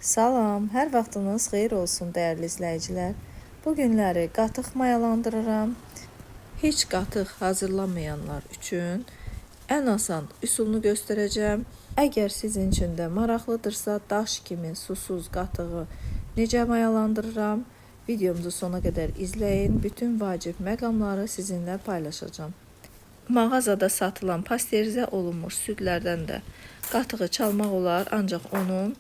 Salam, hər vaxtınız xeyir olsun dəyərli izləyicilər. Bu günləri qatıq mayalandırıram. Heç qatıq hazırlamayanlar üçün ən asan üsulunu göstərəcəm. Əgər sizin üçün də maraqlıdırsa, daş kimi susuz qatığı necə mayalandırıram, videomuzu sona qədər izləyin. Bütün vacib məqamları sizinlə paylaşacağım. Mağazada satılan pasterizə olunmuş südlərdən də qatığı çalmaq olar, ancaq onun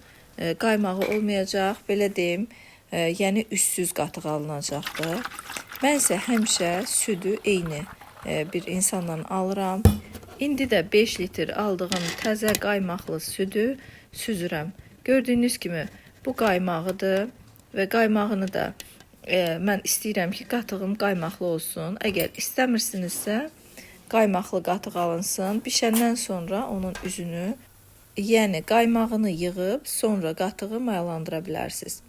qaymağı olmayacaq, belə deyim, yəni üssüz qatıq alınacaqdır. Mən isə həmişə südü eyni bir insandan alıram. İndi də 5 litr aldığım təzə qaymaqlı südü süzürəm. Gördüyünüz kimi bu qaymağıdır və qaymağını da mən istəyirəm ki, qatığım qaymaqlı olsun. Əgər istəmirsinizsə, qaymaqlı qatıq alınsın. Bişəndən sonra onun üzünü, yəni qaymağını yığıb, sonra qatığı mayalandıra bilərsiniz.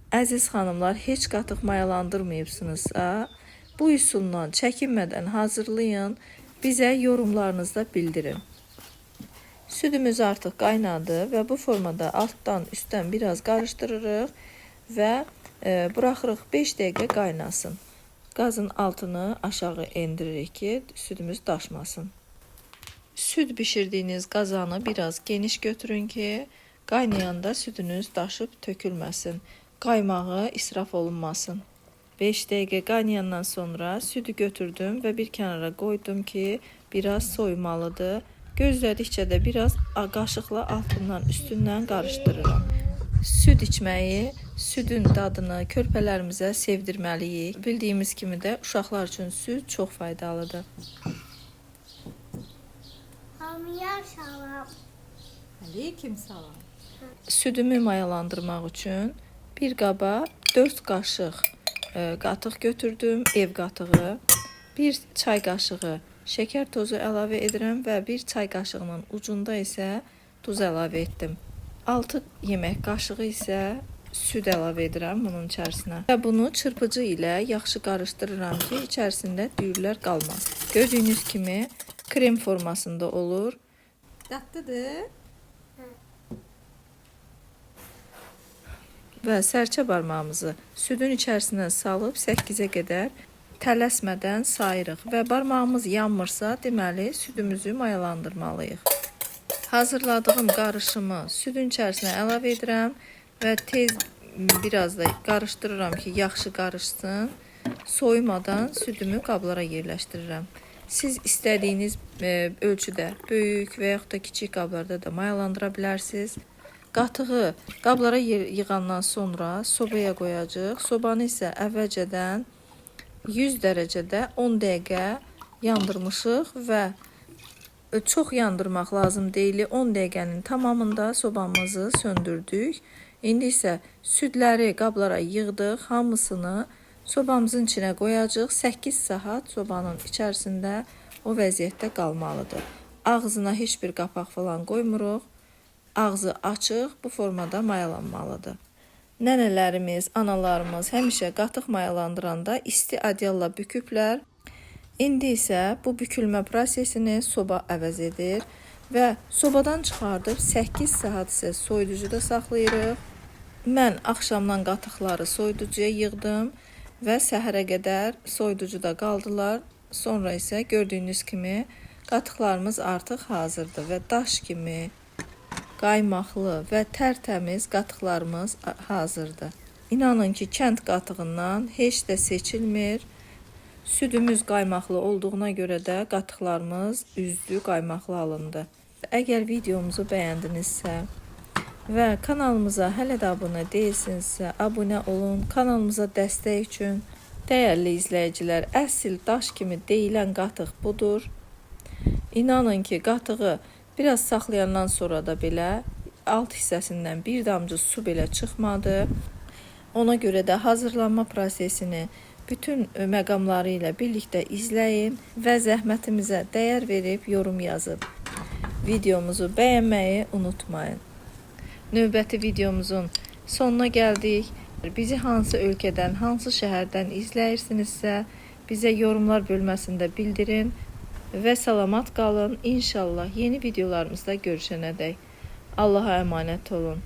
Əziz xanımlar, heç qatıq mayalandırmayıbsınızsa, bu üsulla çəkinmədən hazırlayın, bizə yorumlarınızda bildirin. Südümüz artıq qaynadı və bu formada altdan üstdən biraz qarışdırırıq və buraxırıq 5 dəqiqə qaynasın. Qazın altını aşağı endiririk ki, südümüz daşmasın. Süd bişirdiyiniz qazanı biraz geniş götürün ki, qaynayanda südünüz daşıb tökülməsin, qaymağı israf olunmasın. 5 dəqiqə qaynayandan sonra südü götürdüm və bir kənara qoydum ki, biraz soymalıdır. Gözlədikcə də biraz qaşıqla altından üstündən qarışdırıram. Süd içməyi, südün dadını körpələrimizə sevdirməliyik. Bildiyimiz kimi də uşaqlar üçün süd çox faydalıdır. Aleyküm salam. Südümü mayalandırmaq üçün bir qaba 4 qaşıq qatıq götürdüm, ev qatığı. 1 çay qaşığı şəkər tozu əlavə edirəm və 1 çay qaşığının ucunda isə duz əlavə etdim. 6 yemək qaşığı isə süd əlavə edirəm bunun içərisinə. Və bunu çırpıcı ilə yaxşı qarışdırıram ki, içərisində düyürlər qalmaz. Gördüyünüz kimi krem formasında olur. Dadlıdır. Və sərçə barmağımızı südün içərisinə salıb 8-ə qədər tələsmədən sayırıq və barmağımız yanmırsa, deməli südümüzü mayalandırmalıyıq. Hazırladığım qarışımı südün içərisinə əlavə edirəm və tez biraz da qarışdırıram ki, yaxşı qarışsın. Soyumadan südümü qablara yerləşdirirəm. Siz istədiyiniz ölçüdə böyük və yaxud da kiçik qablarda da mayalandıra bilərsiniz. Qatığı qablara yığandan sonra sobaya qoyacağıq. Sobanı isə əvvəlcədən 100 dərəcədə 10 dəqiqə yandırmışıq və çox yandırmaq lazım deyil. 10 dəqiqənin tamamında sobamızı söndürdük. İndi isə südləri qablara yığdıq, hamısını sobamızın içinə qoyacağıq. 8 saat sobanın içərisində o vəziyyətdə qalmalıdır. Ağzına heç bir qapaq falan qoymuruq. Ağzı açıq, bu formada mayalanmalıdır. Nənələrimiz, analarımız həmişə qatıq mayalandıranda isti adyalla büküblər. İndi isə bu bükülmə prosesini soba əvəz edir və sobadan çıxardıb 8 saat isə soyuducuda saxlayırıq. Mən axşamdan qatıqları soyuducuya yığdım və səhərə qədər soyuducuda qaldılar. Sonra isə gördüyünüz kimi qatıqlarımız artıq hazırdır və daş kimi qaymaqlı və tərtəmiz qatıqlarımız hazırdır. İnanın ki, kənd qatığından heç də seçilmir. Südümüz qaymaqlı olduğuna görə də qatıqlarımız üzdü, qaymaqlı alındı. Əgər videomuzu bəyəndinizsə və kanalımıza hələ də abunə deyilsinizsə, abunə olun. Kanalımıza dəstək üçün. Dəyərli izləyicilər, əsl daş kimi deyilən qatıq budur. İnanın ki, qatığı biraz saxlayandan sonra da belə alt hissəsindən bir damcı su belə çıxmadı. Ona görə də hazırlanma prosesini bütün məqamları ilə birlikdə izləyin və zəhmətimizə dəyər verib yorum yazıb videomuzu bəyənməyi unutmayın. Növbəti videomuzun sonuna gəldik. Bizi hansı ölkədən, hansı şəhərdən izləyirsinizsə, bizə yorumlar bölməsində bildirin və salamat qalın. İnşallah yeni videolarımızda görüşənədək. Allah'a emanet olun.